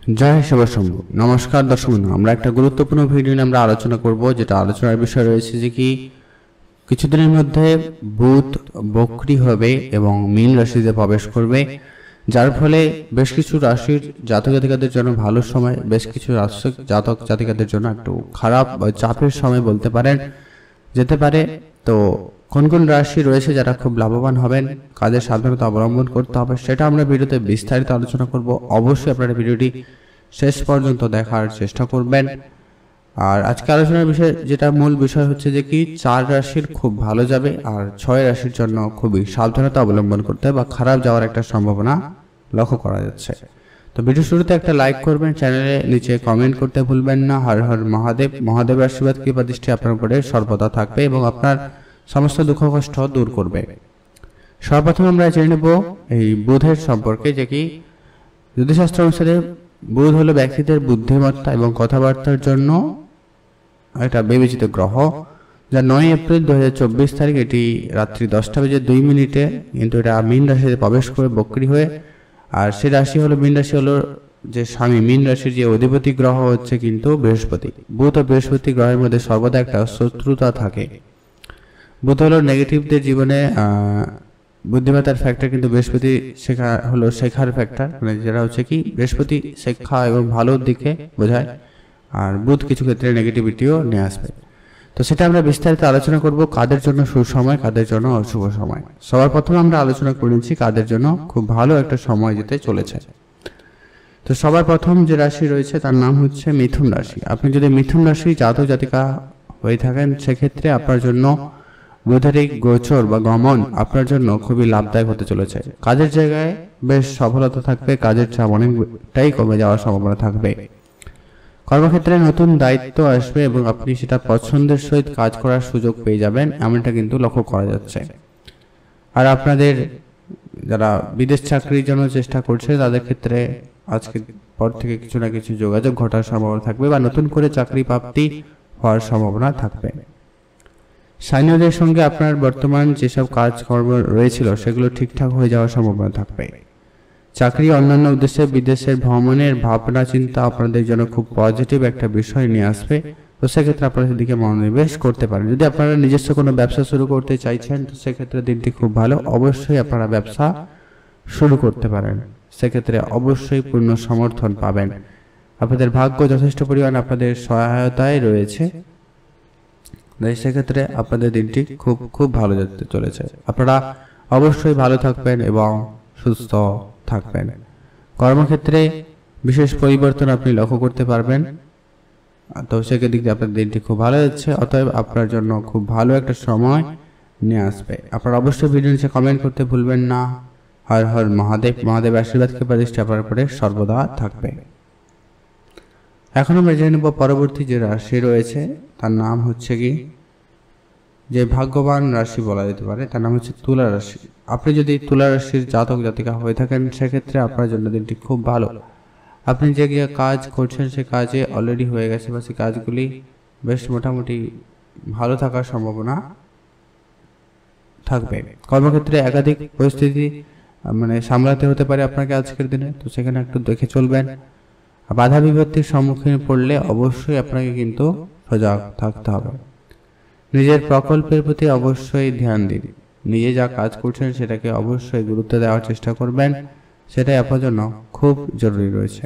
জয় শিবশম্ভু। নমস্কার দর্শক বন্ধু, আমরা একটা গুরুত্বপূর্ণ ভিডিও নিয়ে আমরা আলোচনা করব, যেটা আলোচনার বিষয় রয়েছে যে কি কিছুদিনের মধ্যে বুধ বক্রী হবে এবং মীন রাশিতে প্রবেশ করবে, যার ফলে বেশ কিছু রাশির জাতক জাতিকাদের জন্য ভালো সময়, বেশ কিছু রাশির জাতক জাতিকাদের জন্য একটু খারাপ বা চাপের সময় বলতে পারেন যেতে পারে। তো কোন কোন রাশি রয়েছে যারা খুব লাভবান হবেন, কাজের সাবধানতা অবলম্বন করতে হবে, সেটা আমরা ভিডিওতে বিস্তারিত আলোচনা করব। অবশ্যই আপনারা ভিডিওটি শেষ পর্যন্ত দেখার চেষ্টা করবেন। আর আজকে আলোচনার বিষয়, যেটা মূল বিষয় হচ্ছে যে কি 4 রাশির খুব ভালো যাবে আর 6 রাশির জন্য খুবই সাবধানতা অবলম্বন করতে হবে বা খারাপ যাওয়ার একটা সম্ভাবনা লক্ষ্য করা যাচ্ছে। তো ভিডিও শুরুতে একটা লাইক করবেন, চ্যানেলে নিচে কমেন্ট করতে ভুলবেন না। হর হর মহাদেব। মহাদেবের আশীর্বাদ কৃপা দৃষ্টি আপনার উপরে সর্বদা থাকবে এবং আপনার সমস্ত দুঃখ কষ্ট দূর করবে। সর্বপ্রথম আমরা জেনে নেব এই বুধের সম্পর্কে, যে কি জ্যোতিষশাস্ত্র অনুসারে বুধ হলো ব্যক্তিদের বুদ্ধিমত্তা এবং কথাবার্তার জন্য একটা বিবেচিত গ্রহ, যা 9 এপ্রিল 2024 তারিখ এটি রাত্রি 10:02 কিন্তু এটা মীন রাশিতে প্রবেশ করে বক্রী হয়ে, আর সে রাশি হলো মীন রাশি, হলো যে স্বামী মীন রাশির যে অধিপতি গ্রহ হচ্ছে কিন্তু বৃহস্পতি। বুধ ও বৃহস্পতি গ্রহের মধ্যে সর্বদা একটা শত্রুতা থাকে। বুধ হলো নেগেটিভদের জীবনে বুদ্ধিমত্তার ফ্যাক্টর, কিন্তু বৃহস্পতি শেখার ফ্যাক্টর, মানে যেটা হচ্ছে কি বৃহস্পতি শিক্ষা এবং ভালোর দিকে বোঝায়, আর বুধ কিছু ক্ষেত্রে নেগেটিভিটিও নিয়ে আসবে। তো সেটা আমরা বিস্তারিত আলোচনা করব, কাদের জন্য সুসময়, কাদের জন্য অশুভ সময়। সবার প্রথমে আমরা আলোচনা করে নিচ্ছি কাদের জন্য খুব ভালো একটা সময় যেতে চলেছে। তো সবার প্রথম যে রাশি রয়েছে তার নাম হচ্ছে মিথুন রাশি। আপনি যদি মিথুন রাশি জাতক জাতিকা হয়ে থাকেন, সেক্ষেত্রে আপনার জন্য বুধের এই গোচর বা গমন আপনার জন্য খুবই লাভদায়ক হতে চলেছে। কাজের জায়গায় বেশ সফলতা থাকবে, কাজের চাপ অনেকটাই কমে যাওয়ার সম্ভাবনা থাকবে। কর্মক্ষেত্রে নতুন দায়িত্ব আসবে এবং আপনি সেটা পছন্দের সহিত কাজ করার সুযোগ পেয়ে যাবেন, এমনটা কিন্তু লক্ষ্য করা যাচ্ছে। আর আপনাদের যারা বিদেশ চাকরির জন্য চেষ্টা করছে, তাদের ক্ষেত্রে আজকের পর থেকে কিছু না কিছু যোগাযোগ ঘটার সম্ভাবনা থাকবে বা নতুন করে চাকরি প্রাপ্তি হওয়ার সম্ভাবনা থাকবে। স্থানীয়দের সঙ্গে আপনার বর্তমান যেসব কাজকর্ম রয়েছিল সেগুলো ঠিকঠাক হয়ে যাওয়ার সম্ভাবনা থাকবে। চাকরি অন্যান্য উদ্দেশ্যে বিদেশের ভ্রমণের ভাবনা চিন্তা আপনাদের জন্য খুব পজিটিভ একটা বিষয় নিয়ে আসবে। তো সেক্ষেত্রে আপনারা সেদিকে মনোনিবেশ করতে পারেন। যদি আপনারা নিজস্ব কোনো ব্যবসা শুরু করতে চাইছেন, তো সেক্ষেত্রে দিনটি খুব ভালো, অবশ্যই আপনারা ব্যবসা শুরু করতে পারেন, সেক্ষেত্রে অবশ্যই পূর্ণ সমর্থন পাবেন। আপনাদের ভাগ্য যথেষ্ট পরিমাণ আপনাদের সহায়তায় রয়েছে, সেক্ষেত্রে আপনাদের দিনটি খুব খুব ভালো যেতে চলেছে। আপনারা অবশ্যই ভালো থাকবেন এবং সুস্থ থাকবেন। কর্মক্ষেত্রে বিশেষ পরিবর্তন আপনি লক্ষ্য করতে পারবেন, তো সেদিক দিয়ে আপনার দিনটি খুব ভালো যাচ্ছে। অতএব আপনার জন্য খুব ভালো একটা সময় নিয়ে আসবে। আপনারা অবশ্যই ভিডিও নিচে কমেন্ট করতে ভুলবেন না। হর হর মহাদেব। মহাদেবের আশীর্বাদ কৃপা দৃষ্টি আপনার উপরে সর্বদা থাকবে। এখন আমরা জেনে নেব পরবর্তী যে রাশি রয়েছে তার নাম হচ্ছে কি, যে ভাগ্যবান রাশি বলা যেতে পারে, তার নাম হচ্ছে তুলা রাশি। আপনি যদি তুলা রাশির জাতক জাতিকা হয়ে থাকেন, সেক্ষেত্রে আপনার জন্য দিনটি খুব ভালো। আপনি যে কাজ করছেন সে কাজে অলরেডি হয়ে গেছে বা সেই কাজগুলি বেশ মোটামুটি ভালো থাকার সম্ভাবনা থাকবে। কর্মক্ষেত্রে একাধিক পরিস্থিতি মানে সামলাতে হতে পারে আপনাকে আজকের দিনে, তো সেখানে একটু দেখে চলবেন। বাধা বিপত্তির সম্মুখীন পড়লে অবশ্যই আপনাকে কিন্তু সজাগ থাকতে হবে। নিজের প্রকল্পের প্রতি অবশ্যই ধ্যান দিন। নিজে যা কাজ করছেন সেটাকে অবশ্যই গুরুত্ব দেওয়ার চেষ্টা করবেন, সেটাই আপনার জন্য খুব জরুরি রয়েছে।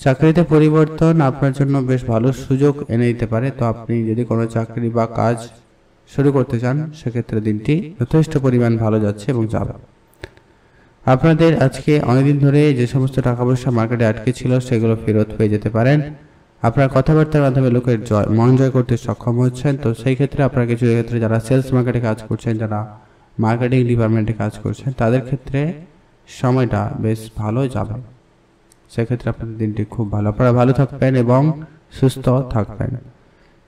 চাকরিতে পরিবর্তন আপনার জন্য বেশ ভালো সুযোগ এনে দিতে পারে। তো আপনি যদি কোনো চাকরি বা কাজ শুরু করতে চান, সেক্ষেত্রে দিনটি যথেষ্ট পরিমাণ ভালো যাচ্ছে এবং যাবে। আপনাদের আজকে অনেকদিন ধরে যে সমস্ত টাকা পয়সা মার্কেটে আটকে ছিল, সেগুলো ফেরত পেয়ে যেতে পারেন। আপনার কথাবার্তার মাধ্যমে লোকের মন জয় করতে সক্ষম হচ্ছেন। তো সেই ক্ষেত্রে আপনার কিছু ক্ষেত্রে যারা সেলস মার্কেটে কাজ করছেন, যারা মার্কেটিং ডিপার্টমেন্টে কাজ করছেন, তাদের ক্ষেত্রে সময়টা বেশ ভালো যাবে। সেক্ষেত্রে আপনাদের দিনটি খুব ভালো, আপনারা ভালো থাকবেন এবং সুস্থ থাকবেন।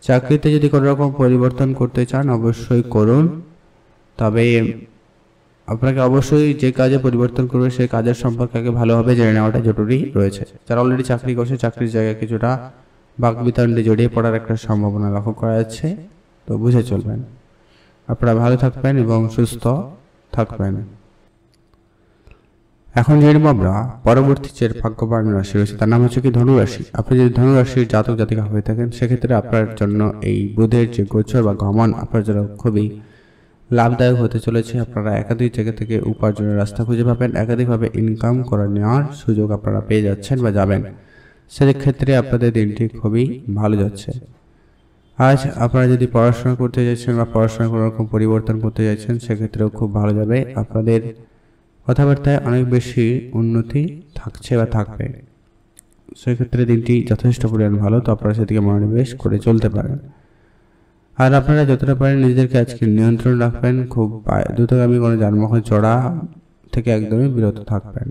চাকরিতে যদি কোনো রকম পরিবর্তন করতে চান, অবশ্যই করুন, তবে আপনাকে অবশ্যই যে কাজে পরিবর্তন করবে সেই কাজের সম্পর্কে আগে ভালোভাবে জেনে নেওয়াটা জরুরি রয়েছে। যারা অলরেডি চাকরি করছে, চাকরির জায়গায় কিছুটা বাকবিতণ্ডে জড়িয়ে পড়ার একটা সম্ভাবনা লক্ষ্য করা যাচ্ছে, তো বুঝে চলবেন। আপনারা ভালো থাকবেন এবং সুস্থ থাকবেন। এখন জেনে নেব আমরা পরবর্তী যে ভাগ্যবান রাশি রয়েছে তার নাম হচ্ছে কি ধনু রাশি। আপনি যদি ধনু রাশির জাতক জাতিকা হয়ে থাকেন সেক্ষেত্রে আপনার জন্য এই বুধের যে গোচর বা গমন আপনার জন্য খুবই লাভদায়ক হতে চলেছে। আপনারা একাধিক জায়গা থেকে উপার্জনের রাস্তা খুঁজে পাবেন, একাধিকভাবে ইনকাম করে নেওয়ার সুযোগ আপনারা পেয়ে যাচ্ছেন বা যাবেন। সেক্ষেত্রে আপনাদের দিনটি খুবই ভালো যাচ্ছে। আজ আপনারা যদি পড়াশোনা করতে চাইছেন বা পড়াশোনা কোনো রকম পরিবর্তন করতে চাইছেন সেক্ষেত্রেও খুব ভালো যাবে। আপনাদের কথাবার্তায় অনেক বেশি উন্নতি থাকছে বা থাকবে, সেক্ষেত্রে দিনটি যথেষ্ট পরিমাণ ভালো। তো আপনারা সেদিকে মনোনিবেশ করে চলতে পারেন। আর আপনারা যতটা পারেন নিজেদেরকে আজকে নিয়ন্ত্রণ রাখবেন, খুব দ্রুতগামী কোনো যানবাহন চড়া থেকে একদমই বিরত থাকবেন।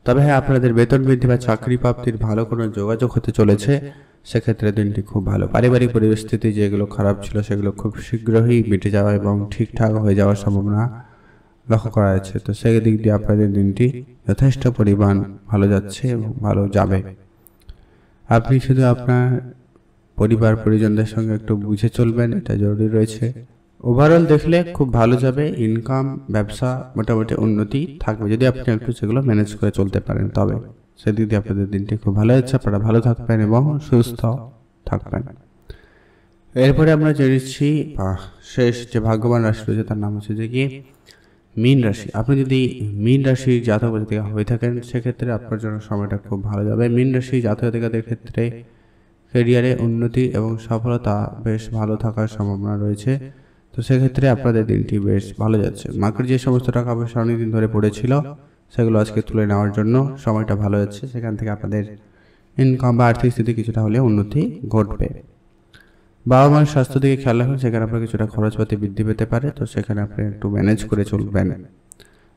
তবে হ্যাঁ, আপনাদের বেতন বৃদ্ধি বা চাকরি প্রাপ্তির ভালো কোনো যোগাযোগ হতে চলেছে, সেক্ষেত্রে দিনটি খুব ভালো। পারিবারিক পরিস্থিতি যেগুলো খারাপ ছিল সেগুলো খুব শীঘ্রই মিটে যাওয়া এবং ঠিকঠাক হয়ে যাওয়ার সম্ভাবনা লক্ষ্য করা যাচ্ছে। তো সেই দিক দিয়ে আপনাদের দিনটি যথেষ্ট পরিমাণ ভালো যাচ্ছে এবং ভালো যাবে। আপনি শুধু আপনার পরিবার পরিজনদের সঙ্গে একটু বুঝে চলবেন, এটা জরুরি রয়েছে। ওভারঅল দেখলে খুব ভালো যাবে। ইনকাম, ব্যবসা মোটামুটি উন্নতি থাকবে যদি আপনি একটু সেগুলো ম্যানেজ করে চলতে পারেন। তবে সেদিক দিয়ে আপনাদের দিনটি খুব ভালো যাচ্ছে, আপনারা ভালো থাকবেন এবং সুস্থ থাকবেন। এরপরে আমরা জেনেছি শেষ যে ভাগ্যবান রাশি রয়েছে তার নাম হচ্ছে যে কি মীন রাশি। আপনি যদি মীন রাশির জাতক জাতিকা হয়ে থাকেন সেক্ষেত্রে আপনার জন্য সময়টা খুব ভালো যাবে। মীন রাশি জাতক জাতিকাদের ক্ষেত্রে ক্যারিয়ারে উন্নতি এবং সফলতা বেশ ভালো থাকার সম্ভাবনা রয়েছে। তো সেক্ষেত্রে আপনাদের দিনটি বেশ ভালো যাচ্ছে। মার্কেট যে সমস্ত টাকা পয়সা অনেকদিন ধরে পড়েছিল সেগুলো আজকে তুলে নেওয়ার জন্য সময়টা ভালো যাচ্ছে। সেখান থেকে আপনাদের ইনকাম বা আর্থিক স্থিতি কিছুটা হলে উন্নতি ঘটবে। বাবা মায়ের স্বাস্থ্য দিকে খেয়াল রাখুন, সেখানে আপনার কিছুটা খরচপাতি বৃদ্ধি পেতে পারে। তো সেখানে আপনি একটু ম্যানেজ করে চলবেন।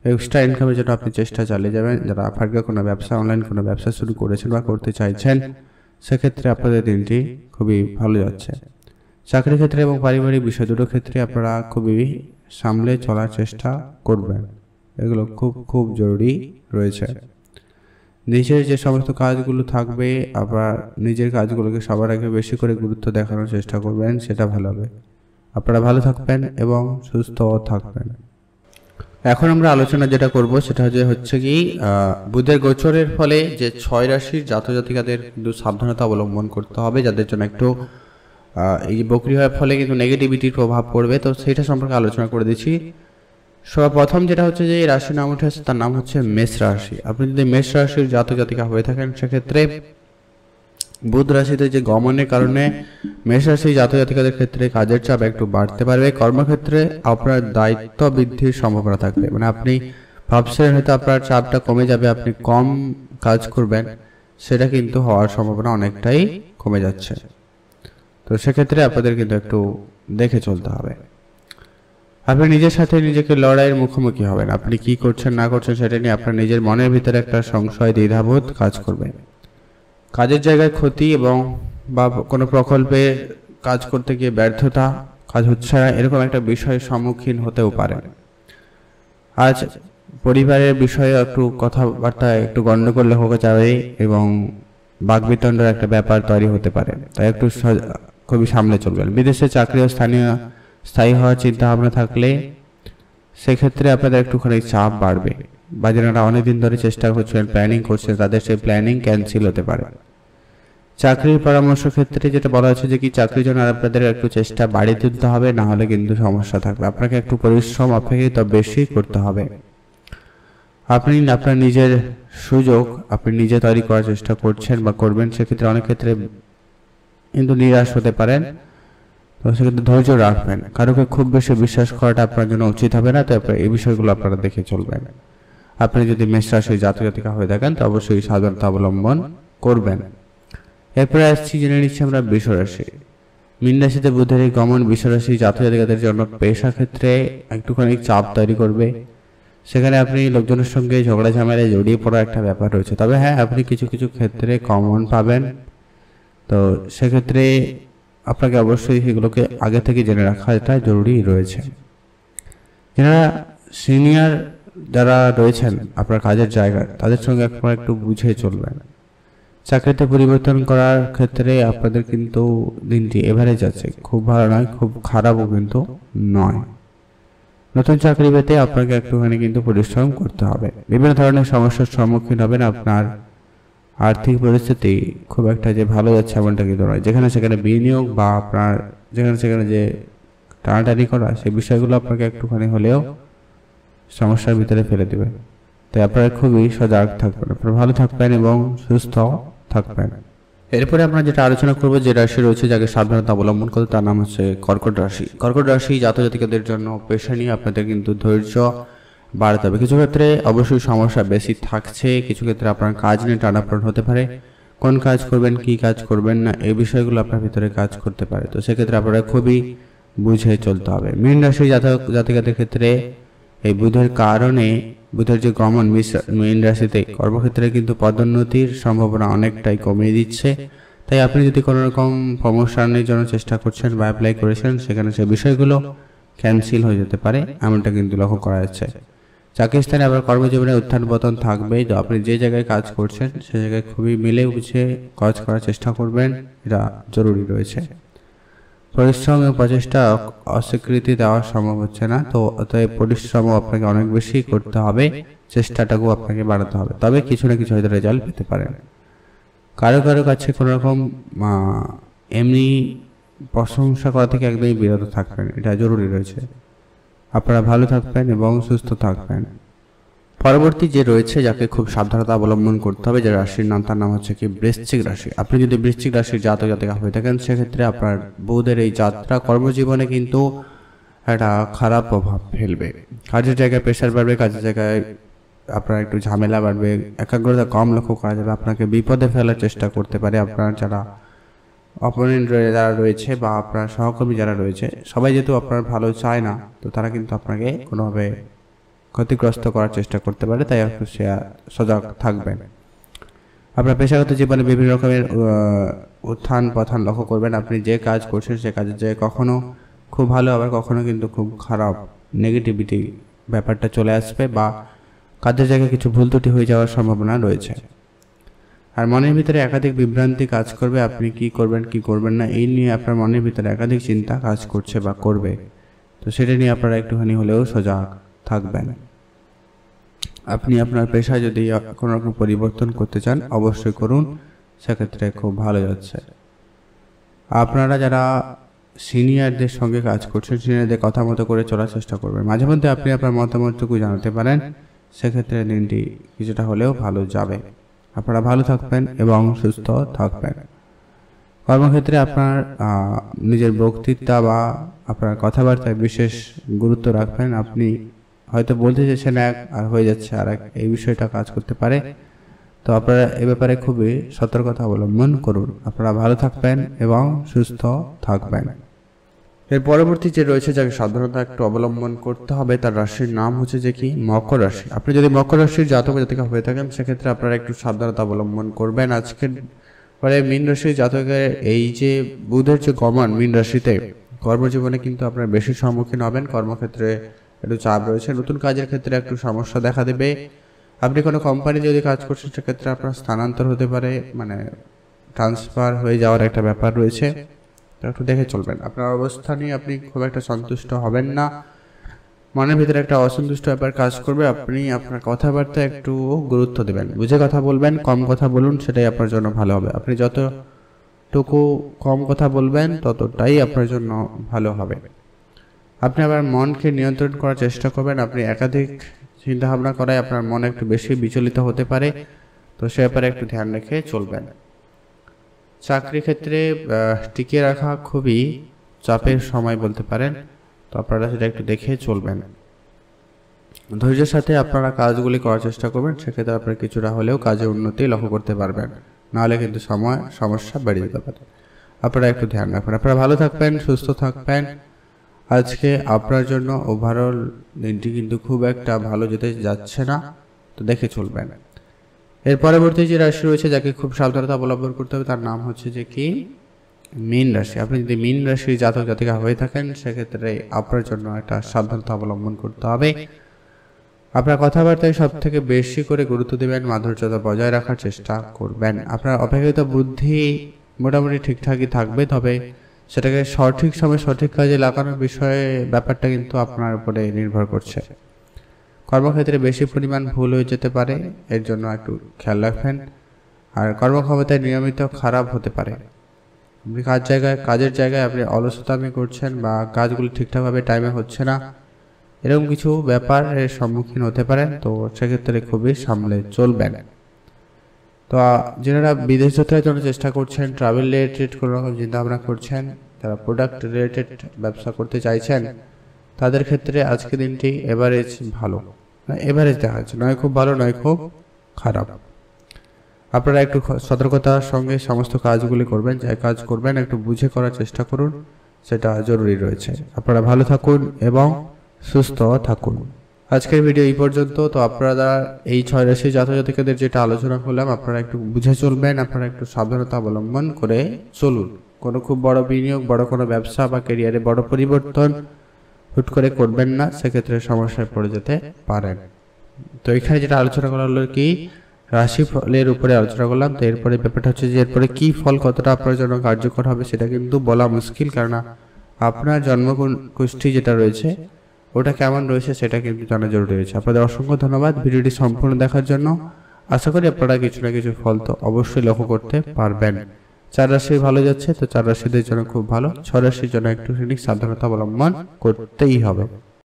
এক্সট্রা ইনকামের জন্য আপনি চেষ্টা চালিয়ে যাবেন। যারা ফার্গা কোনো ব্যবসা, অনলাইন কোনো ব্যবসা শুরু করেছেন বা করতে চাইছেন সেক্ষেত্রে আপনাদের দিনটি খুবই ভালো যাচ্ছে। চাকরি ক্ষেত্রে এবং পারিবারিক বিষয় দুটো ক্ষেত্রে আপনারা খুবই সামলে চলার চেষ্টা করবেন। এগুলো খুব খুব জরুরি রয়েছে। নিজের যে সমস্ত কাজগুলো থাকবে আবার নিজের কাজগুলোকে সবার আগে বেশি করে গুরুত্ব দেখানোর চেষ্টা করবেন, সেটা ভালো হবে। আপনারা ভালো থাকবেন এবং সুস্থ থাকবেন। এখন আমরা আলোচনা যেটা করব সেটা হচ্ছে কি বুধের গোচরের ফলে যে 6 রাশির জাতক জাতিকাদের কিন্তু সাবধানতা অবলম্বন করতে হবে, যাদের জন্য একটু এই বকরি হওয়ার ফলে কিন্তু নেগেটিভিটির প্রভাব পড়বে। তো সেটা সম্পর্কে আলোচনা করে দিচ্ছি। সর্বপ্রথম যেটা হচ্ছে যে এই রাশির নাম উঠে আসছে তার নাম হচ্ছে মেষ রাশি। আপনি যদি মেষ রাশির জাতক জাতিকা হয়ে থাকেন সেক্ষেত্রে বুধ রাশিতে যে গমনের কারণে মেষ রাশি জাতক জাতিকাদের ক্ষেত্রে কাজের চাপ একটু বাড়তে পারবে। কর্মক্ষেত্রে আপনার দায়িত্ব বৃদ্ধির সম্ভাবনা থাকবে, মানে আপনি ভাবছেন হয়তো আপনার চাপটা কমে যাবে, আপনি কম কাজ করবেন, সেটা কিন্তু হওয়ার সম্ভাবনা অনেকটাই কমে যাচ্ছে। তো সেক্ষেত্রে আপনাদের কিন্তু একটু দেখে চলতে হবে। আপনি নিজের সাথে নিজেকে লড়াইয়ের মুখোমুখি হবেন। আপনি কি করছেন না করছেন সেটা নিয়ে আপনার নিজের মনের ভিতরে একটা সংশয়, দ্বিধাবোধ কাজ করবে। কাজের জায়গায় ক্ষতি এবং বা কোনো প্রকল্পে কাজ করতে গিয়ে ব্যর্থতা, কাজ হচ্ছে না, এরকম একটা বিষয়ের সম্মুখীন হতেও পারে। আজ পরিবারের বিষয়ে একটু কথাবার্তা একটু গণ্ডগোল হয়ে যাবে এবং বাকবিতণ্ডার একটা ব্যাপার তৈরি হতে পারে, তাই একটু খুবই সামনে চলবেন। বিদেশে চাকরি ও স্থায়ী হওয়ার চিন্তা ভাবনা থাকলে সেক্ষেত্রে আপনাদের একটুখানি চাপ বাড়বে, বা যারা অনেকদিন ধরে চেষ্টা করছেন, প্ল্যানিং করছেন, তাদের সেই প্ল্যানিং ক্যান্সেল হতে পারে। চাকরির পরামর্শ ক্ষেত্রে যেটা বলা হচ্ছে যে কি চাকরির জন্য আপনাদের একটু চেষ্টা বাড়িয়ে তুলতে হবে, না হলে কিন্তু সমস্যা থাকবে। আপনাকে একটু পরিশ্রম অপেক্ষিত বেশি করতে হবে। আপনি আপনার নিজের সুযোগ আপনি নিজে তৈরি করার চেষ্টা করছেন বা করবেন, সেক্ষেত্রে অনেক ক্ষেত্রে কিন্তু নিরাশ হতে পারেন। তো সেক্ষেত্রে ধৈর্য রাখবেন। কারোকে খুব বেশি বিশ্বাস করাটা আপনার জন্য উচিত হবে না। তো এই বিষয়গুলো আপনারা দেখে চলবেন। আপনি যদি মেষ রাশির জাতক জাতিকা হয়ে থাকেন তো অবশ্যই সাবধানতা অবলম্বন করবেন। এরপরে আসছি জেনে নিচ্ছি আমরা বৃষ রাশি। মীন রাশিতে বুধের এই গমন বৃষ রাশি জাতক জাতিকাদের জন্য পেশা ক্ষেত্রে একটুখানি চাপ তৈরি করবে। সেখানে আপনি লোকজনের সঙ্গে ঝগড়া ঝামেলায় জড়িয়ে পড়ার একটা ব্যাপার রয়েছে। তবে হ্যাঁ, আপনি কিছু কিছু ক্ষেত্রে কমন পাবেন। তো সেক্ষেত্রে আপনাকে অবশ্যই সেগুলোকে আগে থেকে জেনে রাখাটা জরুরি রয়েছে। যারা সিনিয়র যারা রয়েছেন আপনার কাজের জায়গায়, তাদের সঙ্গে আপনারা একটু বুঝে চলবেন। চাকরিতে পরিবর্তন করার ক্ষেত্রে আপনাদের কিন্তু দিনটি এভারেজ আছে, খুব ভালো নয়, খুব খারাপও কিন্তু নয়। নতুন চাকরি পেতে আপনাকে একটুখানি কিন্তু পরিশ্রম করতে হবে। বিভিন্ন ধরনের সমস্যার সম্মুখীন হবেন। আপনার আর্থিক পরিস্থিতি খুব একটা যে ভালো যাচ্ছে এমনটা কিন্তু নয়। যেখানে সেখানে বিনিয়োগ বা আপনার যেখানে সেখানে যে টানাটানি করা, সেই বিষয়গুলো আপনাকে একটুখানি হলেও সমস্যার ভিতরে ফেলে দেবে। তাই আপনারা খুবই সজাগ থাকবেন, আপনারা ভালো থাকবেন এবং সুস্থ থাকবেন। এরপরে আমরা যেটা আলোচনা করবো, যে রাশি রয়েছে যাকে সাবধানতা অবলম্বন করতে, তার নাম হচ্ছে কর্কট রাশি। কর্কট রাশি জাতজাতিকাদের জন্য পেশা নিয়ে আপনাদের কিন্তু ধৈর্য বাড়াতে হবে। কিছু ক্ষেত্রে অবশ্যই সমস্যা বেশি থাকছে, কিছু ক্ষেত্রে আপনার কাজ নিয়ে টানাপোড়েন হতে পারে। কোন কাজ করবেন, কি কাজ করবেন না, এই বিষয়গুলো আপনার ভিতরে কাজ করতে পারে। তো সেক্ষেত্রে আপনারা খুবই বুঝে চলতে হবে। মীন রাশি জাতকাদের ক্ষেত্রে এই বুধের কারণে, বুধের যে গমন মীন রাশিতে, কর্মক্ষেত্রে কিন্তু পদোন্নতির সম্ভাবনা অনেকটাই কমিয়ে দিচ্ছে। তাই আপনি যদি কোনো রকম প্রমোশনের জন্য চেষ্টা করছেন বা অ্যাপ্লাই করেছেন, সেখানে সেই বিষয়গুলো ক্যান্সেল হয়ে যেতে পারে, এমনটা কিন্তু লক্ষ্য করা যাচ্ছে। চাকরি স্থানে আবার কর্মজীবনে উত্থান পতন থাকবে। তো আপনি যে জায়গায় কাজ করছেন সে জায়গায় খুবই মিলে বুঝে কাজ করার চেষ্টা করবেন, এটা জরুরি রয়েছে। পরিশ্রম এবং প্রচেষ্টা অস্বীকৃতি দেওয়া সম্ভব হচ্ছে না, তো অতএব পরিশ্রমও আপনাকে অনেক বেশি করতে হবে, চেষ্টাটাকেও আপনাকে বাড়াতে হবে, তবে কিছু না কিছু হয়তো রেজাল্ট পেতে পারেন। কারো কারো কাছে কোনো রকম এমনি প্রশংসা করা থেকে একদমই বিরত থাকবেন, এটা জরুরি রয়েছে। আপনারা ভালো থাকবেন এবং সুস্থ থাকবেন। পরবর্তী যে রয়েছে যাকে খুব সাবধানতা অবলম্বন করতে হবে, যে রাশির নাম, তার নাম হচ্ছে কি বৃশ্চিক রাশি। আপনি যদি বৃশ্চিক রাশির জাতক জাতিকা হয়ে থাকেন, সেক্ষেত্রে আপনার বুধের এই যাত্রা কর্মজীবনে কিন্তু একটা খারাপ প্রভাব ফেলবে। কাজের জায়গায় প্রেশার বাড়বে, কাজের জায়গায় আপনার একটু ঝামেলা বাড়বে, একাগ্রতা কম লক্ষ্য করা যাবে, আপনাকে বিপদে ফেলার চেষ্টা করতে পারে। আপনার যারা অপোনেন্ট যারা রয়েছে বা আপনার সহকর্মী যারা রয়েছে, সবাই যেহেতু আপনার ভালো চায় না, তো তারা কিন্তু আপনাকে কোনোভাবে ক্ষতিগ্রস্ত করার চেষ্টা করতে পারে। তাই আপনি সজাগ থাকবেন। আপনার পেশাগত জীবনে বিভিন্ন রকমের উত্থান পথান লক্ষ্য করবেন। আপনি যে কাজ করছেন সে কাজের জায়গায় কখনো খুব ভালো, আবার কখনো কিন্তু খুব খারাপ নেগেটিভিটি ব্যাপারটা চলে আসবে, বা কাজের জায়গায় কিছু ভুল ত্রুটি হয়ে যাওয়ার সম্ভাবনা রয়েছে। আর মনের ভিতরে একাধিক বিভ্রান্তি কাজ করবে। আপনি কি করবেন কি করবেন না, এই নিয়ে আপনার মনের ভিতরে একাধিক চিন্তা কাজ করছে বা করবে। তো সেটা নিয়ে আপনারা একটুখানি হলেও সজাগ থাকবেন। আপনি আপনার পেশায় যদি কোনো রকম পরিবর্তন করতে চান, অবশ্যই করুন, সেক্ষেত্রে খুব ভালো যাচ্ছে। আপনারা যারা সিনিয়রদের সঙ্গে কাজ করছেন, সিনিয়রদের কথা মতো করে চলার চেষ্টা করবেন। মাঝে মধ্যে আপনি আপনার মতামতটুকু জানাতে পারেন, সেক্ষেত্রে দিনটি কিছুটা হলেও ভালো যাবে। আপনারা ভালো থাকবেন এবং সুস্থ থাকবেন। কর্মক্ষেত্রে আপনার নিজের বক্তৃতা বা আপনার কথাবার্তায় বিশেষ গুরুত্ব রাখবেন। আপনি হয়তো বলতে চাইছেন এক আর হয়ে যাচ্ছে আর এক, এই বিষয়টা কাজ করতে পারে। তো আপনারা এ ব্যাপারে খুবই সতর্কতা অবলম্বন করুন। আপনারা ভালো থাকবেন এবং সুস্থ থাকবেন। এর পরবর্তী যে রয়েছে যাকে সাবধানতা একটু অবলম্বন করতে হবে, তার রাশির নাম হচ্ছে যে কি মকর রাশি। আপনি যদি মকর রাশির জাতক জাতিকা হয়ে থাকেন, সেক্ষেত্রে আপনারা একটু সাবধানতা অবলম্বন করবেন। আজকের পরে মীন রাশির জাতকের এই যে বুধের যে গমন মীন রাশিতে, কর্মজীবনে কিন্তু আপনার বেশি সম্মুখীন হবেন। কর্মক্ষেত্রে একটু চাপ রয়েছে, নতুন কাজের ক্ষেত্রে একটু সমস্যা দেখা দেবে। আপনি কোনো কোম্পানি যদি কাজ করছেন, সেক্ষেত্রে আপনার স্থানান্তর হতে পারে, মানে ট্রান্সফার হয়ে যাওয়ার একটা ব্যাপার রয়েছে। একটু দেখে চলবেন। আপনার অবস্থা নিয়ে আপনি খুব একটা সন্তুষ্ট হবেন না, মনের ভিতরে একটা অসন্তুষ্ট ব্যাপার কাজ করবে। আপনি আপনার কথাবার্তা একটু গুরুত্ব দেবেন, বুঝে কথা বলবেন, কম কথা বলুন, সেটাই আপনার জন্য ভালো হবে। আপনি যতটুকু কম কথা বলবেন ততটাই আপনার জন্য ভালো হবে। আপনি আবার মনকে নিয়ন্ত্রণ করার চেষ্টা করবেন। আপনি একাধিক চিন্তা ভাবনা করায় আপনার মন একটু বেশি বিচলিত হতে পারে, তো সে ব্যাপারে একটু ধ্যান রেখে চলবেন। চাকরি ক্ষেত্রে টিকিয়ে রাখা খুবই চাপের সময় বলতে পারেন, তো আপনারা সেটা একটু দেখে চলবেন। ধৈর্যের সাথে আপনারা কাজগুলি করার চেষ্টা করবেন, সেক্ষেত্রে আপনারা কিছুটা হলেও কাজে উন্নতি লক্ষ্য করতে পারবেন, নাহলে কিন্তু সমস্যা বেড়ে যেতে পারে। আপনারা একটু ধ্যান রাখবেন। আপনারা ভালো থাকবেন, সুস্থ থাকবেন। আজকে আপনার জন্য ওভারঅল দিনটি কিন্তু খুব একটা ভালো যেতে যাচ্ছে না, তো দেখে চলবেন। এর পরবর্তী যে রাশি রয়েছে যাকে খুব সাবধানতা অবলম্বন করতে হবে, তার নাম হচ্ছে যে কি মীন রাশি। আপনি যদি মীন রাশির জাতক জাতিকা হয়ে থাকেন, সেক্ষেত্রে আপনার জন্য একটা সাবধানতা অবলম্বন করতে হবে। আপনার কথাবার্তায় সব থেকে বেশি করে গুরুত্ব দেবেন, মাধুর্যতা বজায় রাখার চেষ্টা করবেন। আপনার অপেক্ষাকৃত বুদ্ধি মোটামুটি ঠিকঠাকই থাকবে, তবে সেটাকে সঠিক সময়ে সঠিক কাজে লাগানোর বিষয়ে ব্যাপারটা কিন্তু আপনার উপরে নির্ভর করছে। কর্মক্ষেত্রে বেশি পরিমাণ ভুল হয়ে যেতে পারে, এর জন্য একটু খেয়াল রাখবেন। আর কর্মক্ষমতায় নিয়মিত খারাপ হতে পারে। আপনি কাজের জায়গায় আপনি অলসতামি করছেন বা কাজগুলো ঠিকঠাকভাবে টাইমে হচ্ছে না, এরকম কিছু ব্যাপারের সম্মুখীন হতে পারেন। তো সেক্ষেত্রে খুবই সামলে চলবেন। তো যারা বিদেশ যাত্রার জন্য চেষ্টা করছেন, ট্রাভেল রিলেটেড কোনো রকম চিন্তাভাবনা করছেন, যারা প্রোডাক্ট রিলেটেড ব্যবসা করতে চাইছেন, তাদের ক্ষেত্রে আজকের দিনটি এভারেজ ভালো, এভারেজ দেখা যাচ্ছে, নয় খুব ভালো নয় খুব খারাপ। আপনারা একটু সতর্কতার সঙ্গে সমস্ত কাজগুলি করবেন, যে কাজ করবেন একটু বুঝে করার চেষ্টা করুন, সেটা জরুরি রয়েছে। আপনারা ভালো থাকুন এবং সুস্থ থাকুন। আজকের ভিডিও এই পর্যন্ত। তো আপনারা এই 6 রাশি জাতক-জাতিকাদের যেটা আলোচনা করলাম, আপনারা একটু বুঝে চলবেন, আপনারা একটু সাবধানতা অবলম্বন করে চলুন। কোনো খুব বড় বিনিয়োগ, বড় কোনো ব্যবসা বা ক্যারিয়ারে বড় পরিবর্তন হুট করে করবেন না, সেক্ষেত্রে সমস্যায় পড়ে যেতে পারেন। তো এখানে যেটা আলোচনা করা হলো কি, রাশি ফলের উপরে আলোচনা করলাম। তো এরপরে ব্যাপারটা হচ্ছে যে এরপরে কি ফল কতটা আপনার জন্য কার্যকর হবে সেটা কিন্তু বলা মুশকিল, কারণ আপনার জন্মকুষ্ঠী যেটা রয়েছে ওটা কেমন রয়েছে সেটা কিন্তু জানা জরুরি রয়েছে। আপনাদের অসংখ্য ধন্যবাদ ভিডিওটি সম্পূর্ণ দেখার জন্য। আশা করি আপনারা কিছু না কিছু ফল তো অবশ্যই লক্ষ্য করতে পারবেন। 4 রাশি ভালো যাচ্ছে, তো 4 রাশিদের জন্য খুব ভালো। 6 রাশির জন্য একটু সাবধানতা অবলম্বন করতেই হবে।